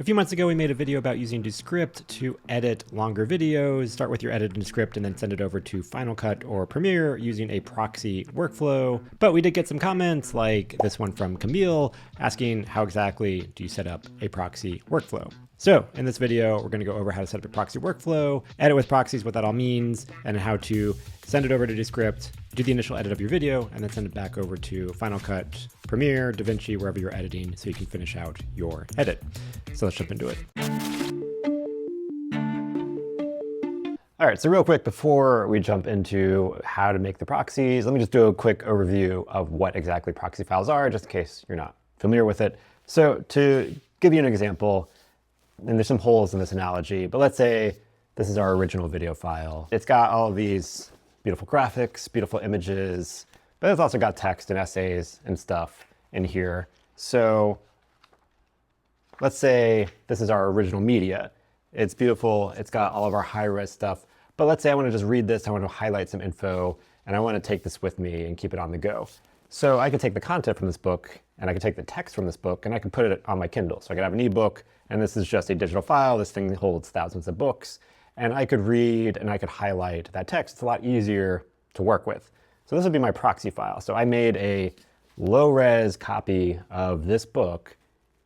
A few months ago, we made a video about using Descript to edit longer videos. Start with your edit in Descript and then send it over to Final Cut or Premiere using a proxy workflow. But we did get some comments like this one from Camille asking how exactly do you set up a proxy workflow? So in this video, we're going to go over how to set up a proxy workflow, edit with proxies, what that all means, and how to send it over to Descript, do the initial edit of your video, and then send it back over to Final Cut, Premiere, DaVinci, wherever you're editing, so you can finish out your edit. So let's jump into it. All right, so real quick, before we jump into how to make the proxies, let me just do a quick overview of what exactly proxy files are, just in case you're not familiar with it. So to give you an example, and there's some holes in this analogy, but let's say this is our original video file. It's got all of these beautiful graphics, beautiful images, but it's also got text and essays and stuff in here. So let's say this is our original media. It's beautiful, it's got all of our high-res stuff, but let's say I want to just read this, I want to highlight some info, and I want to take this with me and keep it on the go. So I could take the content from this book, and I could take the text from this book, and I can put it on my Kindle. So I could have an ebook, and this is just a digital file. This thing holds thousands of books, and I could read and I could highlight that text. It's a lot easier to work with. So this would be my proxy file. So I made a low-res copy of this book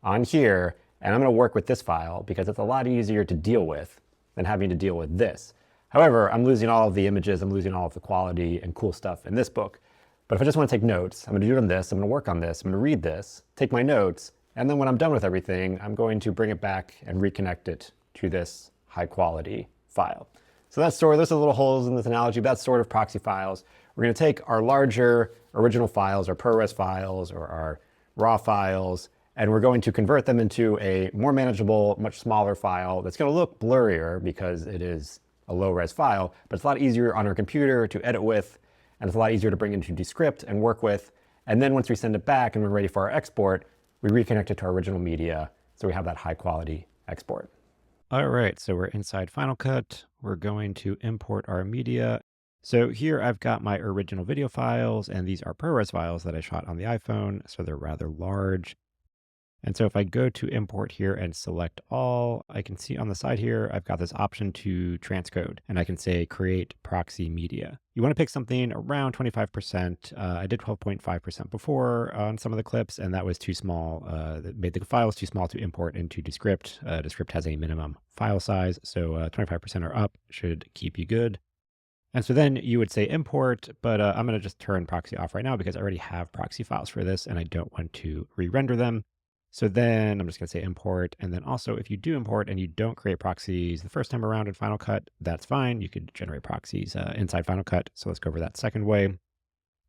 on here, and I'm going to work with this file because it's a lot easier to deal with than having to deal with this. However, I'm losing all of the images, I'm losing all of the quality and cool stuff in this book. But if I just want to take notes, I'm going to do it on this, I'm going to work on this, I'm going to read this, take my notes, and then when I'm done with everything, I'm going to bring it back and reconnect it to this high quality file. So that's there's a little holes in this analogy, but that's sort of proxy files. We're going to take our larger original files, our ProRes files, or our raw files, and we're going to convert them into a more manageable, much smaller file that's going to look blurrier because it is a low-res file, but it's a lot easier on our computer to edit with, and it's a lot easier to bring into Descript and work with. And then once we send it back and we're ready for our export, we reconnect it to our original media, so we have that high-quality export. All right, so we're inside Final Cut. We're going to import our media. So here I've got my original video files, and these are ProRes files that I shot on the iPhone, so they're rather large. And so if I go to import here and select all, I can see on the side here, I've got this option to transcode, and I can say create proxy media. You want to pick something around 25%. I did 12.5% before on some of the clips, and that was too small. That made the files too small to import into Descript. Descript has a minimum file size, so 25% or up should keep you good. And so then you would say import, but I'm going to just turn proxy off right now because I already have proxy files for this, and I don't want to re-render them. So then I'm just going to say import. And then also, if you do import and you don't create proxies the first time around in Final Cut, that's fine. You could generate proxies inside Final Cut. So let's go over that second way.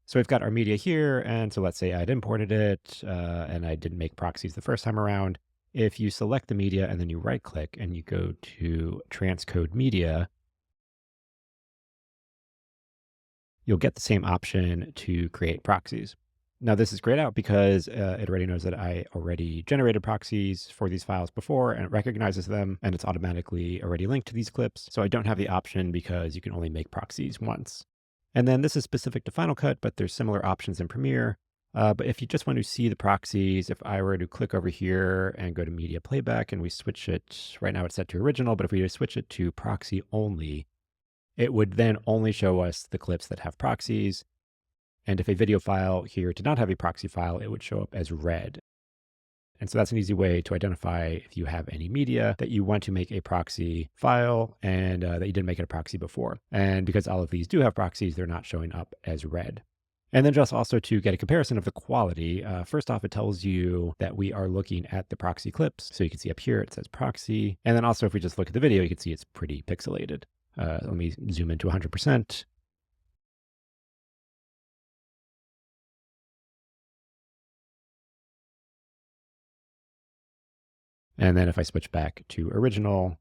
So we've got our media here. And so let's say I'd imported it and I didn't make proxies the first time around. If you select the media and then you right click and you go to transcode media, you'll get the same option to create proxies. Now this is grayed out because it already knows that I already generated proxies for these files before, and it recognizes them, and it's automatically already linked to these clips. So I don't have the option because you can only make proxies once. And then this is specific to Final Cut, but there's similar options in Premiere. But if you just want to see the proxies, if I were to click over here and go to media playback and we switch it, right now it's set to original, but if we just switch it to proxy only, it would then only show us the clips that have proxies. And if a video file here did not have a proxy file, it would show up as red. And so that's an easy way to identify if you have any media that you want to make a proxy file and that you didn't make it a proxy before. And because all of these do have proxies, they're not showing up as red. And then just also to get a comparison of the quality, first off, it tells you that we are looking at the proxy clips. So you can see up here, it says proxy. And then also if we just look at the video, you can see it's pretty pixelated. Let me zoom into 100%. And then if I switch back to original,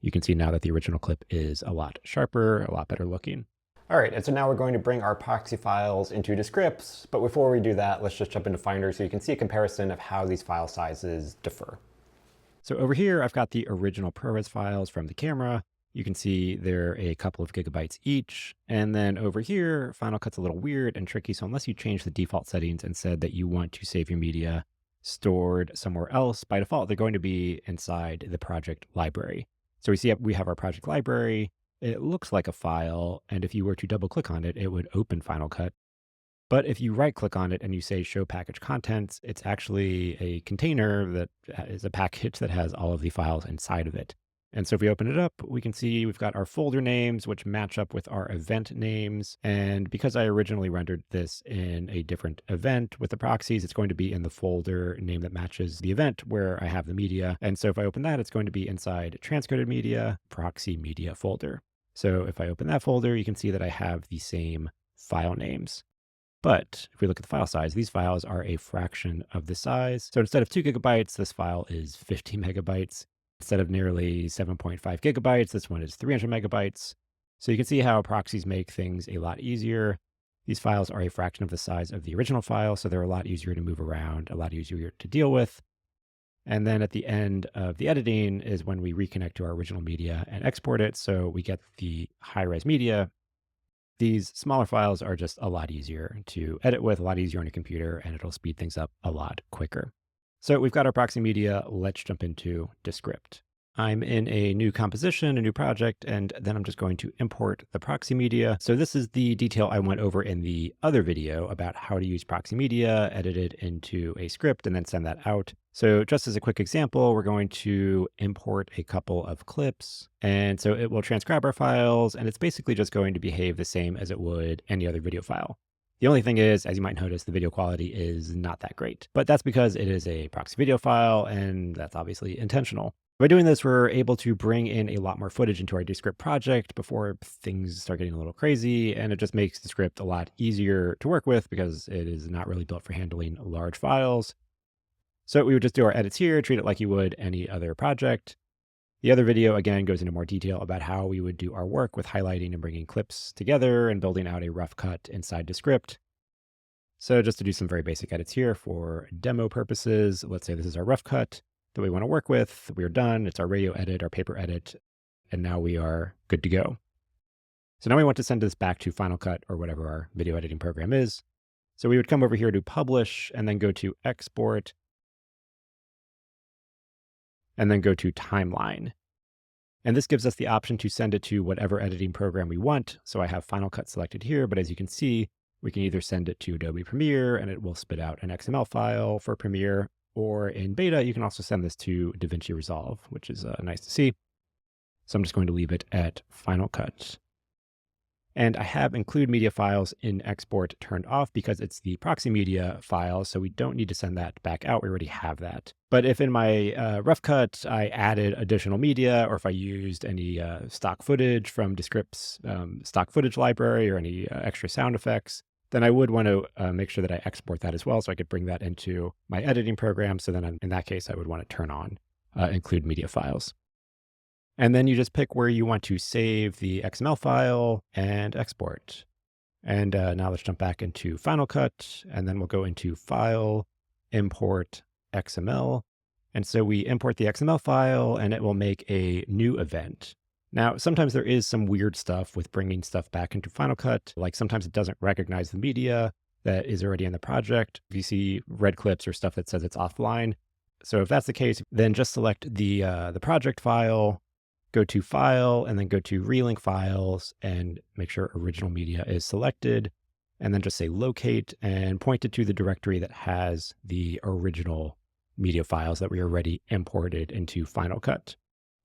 you can see now that the original clip is a lot sharper, a lot better looking. All right, and so now we're going to bring our proxy files into Descript, but before we do that, let's just jump into Finder so you can see a comparison of how these file sizes differ. So over here, I've got the original ProRes files from the camera. You can see they're a couple of gigabytes each. And then over here, Final Cut's a little weird and tricky. So unless you change the default settings and said that you want to save your media stored somewhere else. By default, they're going to be inside the project library. So we have our project library. It looks like a file, and if you were to double click on it, it would open Final Cut. But if you right click on it and you say show package contents, it's actually a container that is a package that has all of the files inside of it. And so if we open it up, we can see we've got our folder names, which match up with our event names. And because I originally rendered this in a different event with the proxies, it's going to be in the folder name that matches the event where I have the media. And so if I open that, it's going to be inside transcoded media, proxy media folder. So if I open that folder, you can see that I have the same file names. But if we look at the file size, these files are a fraction of the size. So instead of 2 gigabytes, this file is 50 megabytes. Instead of nearly 7.5 gigabytes, this one is 300 megabytes. So you can see how proxies make things a lot easier. These files are a fraction of the size of the original file, so they're a lot easier to move around, a lot easier to deal with. And then at the end of the editing is when we reconnect to our original media and export it, so we get the high-res media. These smaller files are just a lot easier to edit with, a lot easier on a computer, and it'll speed things up a lot quicker. So we've got our proxy media. Let's jump into Descript. I'm in a new composition, a new project, and then I'm just going to import the proxy media. So this is the detail I went over in the other video about how to use proxy media, edit it into a script, and then send that out. So just as a quick example, we're going to import a couple of clips. And so it will transcribe our files, and it's basically just going to behave the same as it would any other video file. The only thing is, as you might notice, the video quality is not that great, but that's because it is a proxy video file, and that's obviously intentional. By doing this, we're able to bring in a lot more footage into our Descript project before things start getting a little crazy, and it just makes Descript a lot easier to work with because it is not really built for handling large files. So we would just do our edits here, treat it like you would any other project. The other video, again, goes into more detail about how we would do our work with highlighting and bringing clips together and building out a rough cut inside Descript. So just to do some very basic edits here for demo purposes, let's say this is our rough cut that we want to work with. We are done. It's our radio edit, our paper edit, and now we are good to go. So now we want to send this back to Final Cut or whatever our video editing program is. So we would come over here to Publish and then go to Export and then go to Timeline. And this gives us the option to send it to whatever editing program we want. So I have Final Cut selected here, but as you can see, we can either send it to Adobe Premiere and it will spit out an XML file for Premiere, or in beta, you can also send this to DaVinci Resolve, which is nice to see. So I'm just going to leave it at Final Cut. And I have include media files in export turned off because it's the proxy media file, so we don't need to send that back out. We already have that. But if in my rough cut, I added additional media, or if I used any stock footage from Descript's stock footage library or any extra sound effects, then I would want to make sure that I export that as well so I could bring that into my editing program. So then in that case, I would want to turn on include media files. And then you just pick where you want to save the XML file and export. And now let's jump back into Final Cut, and then we'll go into File, Import XML. And so we import the XML file, and it will make a new event. Now, sometimes there is some weird stuff with bringing stuff back into Final Cut, like sometimes it doesn't recognize the media that is already in the project. If you see red clips or stuff that says it's offline. So if that's the case, then just select the project file, go to File, and then go to Relink Files, and make sure Original Media is selected, and then just say Locate, and point it to the directory that has the original media files that we already imported into Final Cut.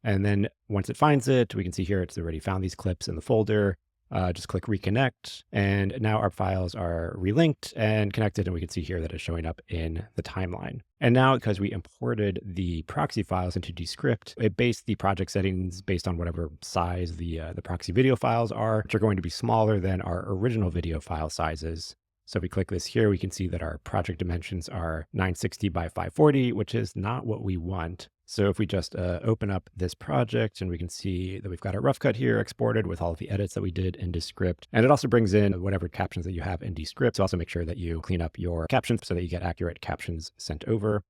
And then once it finds it, we can see here it's already found these clips in the folder. Just click Reconnect, and now our files are relinked and connected, and we can see here that it's showing up in the timeline. And now, because we imported the proxy files into Descript, it based the project settings based on whatever size the proxy video files are, which are going to be smaller than our original video file sizes. So if we click this here, we can see that our project dimensions are 960 by 540, which is not what we want. So if we just open up this project, and we can see that we've got our rough cut here exported with all of the edits that we did in Descript. And it also brings in whatever captions that you have in Descript. So also make sure that you clean up your captions so that you get accurate captions sent over.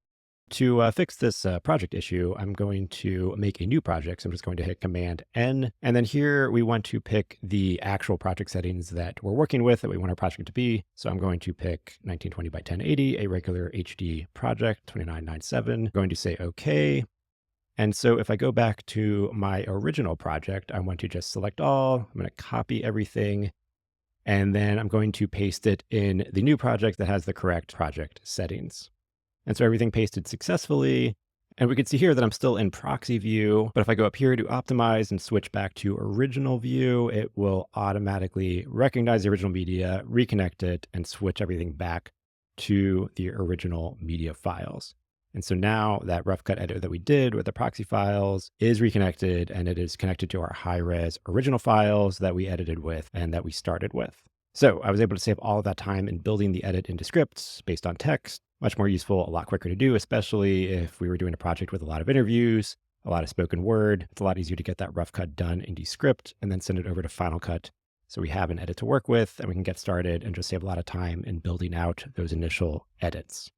To fix this project issue, I'm going to make a new project. So I'm just going to hit Command N. And then here we want to pick the actual project settings that we're working with, that we want our project to be. So I'm going to pick 1920 by 1080, a regular HD project, 2997. I'm going to say OK. And so if I go back to my original project, I want to just select all. I'm going to copy everything. And then I'm going to paste it in the new project that has the correct project settings. And so everything pasted successfully. And we can see here that I'm still in proxy view, but if I go up here to optimize and switch back to original view, it will automatically recognize the original media, reconnect it, and switch everything back to the original media files. And so now that rough cut edit that we did with the proxy files is reconnected, and it is connected to our high-res original files that we edited with and that we started with. So I was able to save all of that time in building the edit into scripts based on text. Much more useful, a lot quicker to do, especially if we were doing a project with a lot of interviews, a lot of spoken word. It's a lot easier to get that rough cut done in Descript and then send it over to Final Cut. So we have an edit to work with and we can get started and just save a lot of time in building out those initial edits.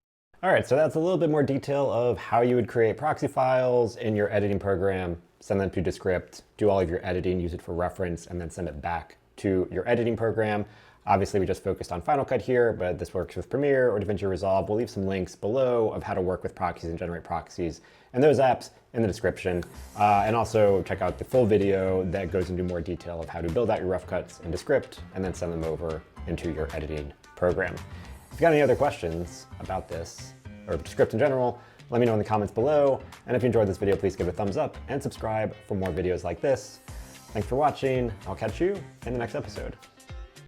All right, so that's a little bit more detail of how you would create proxy files in your editing program, send them to Descript, do all of your editing, use it for reference, and then send it back to your editing program. Obviously, we just focused on Final Cut here, but this works with Premiere or DaVinci Resolve. We'll leave some links below of how to work with proxies and generate proxies and those apps in the description. And also check out the full video that goes into more detail of how to build out your rough cuts into Descript and then send them over into your editing program. If you've got any other questions about this or Descript in general, let me know in the comments below. And if you enjoyed this video, please give it a thumbs up and subscribe for more videos like this. Thanks for watching. I'll catch you in the next episode.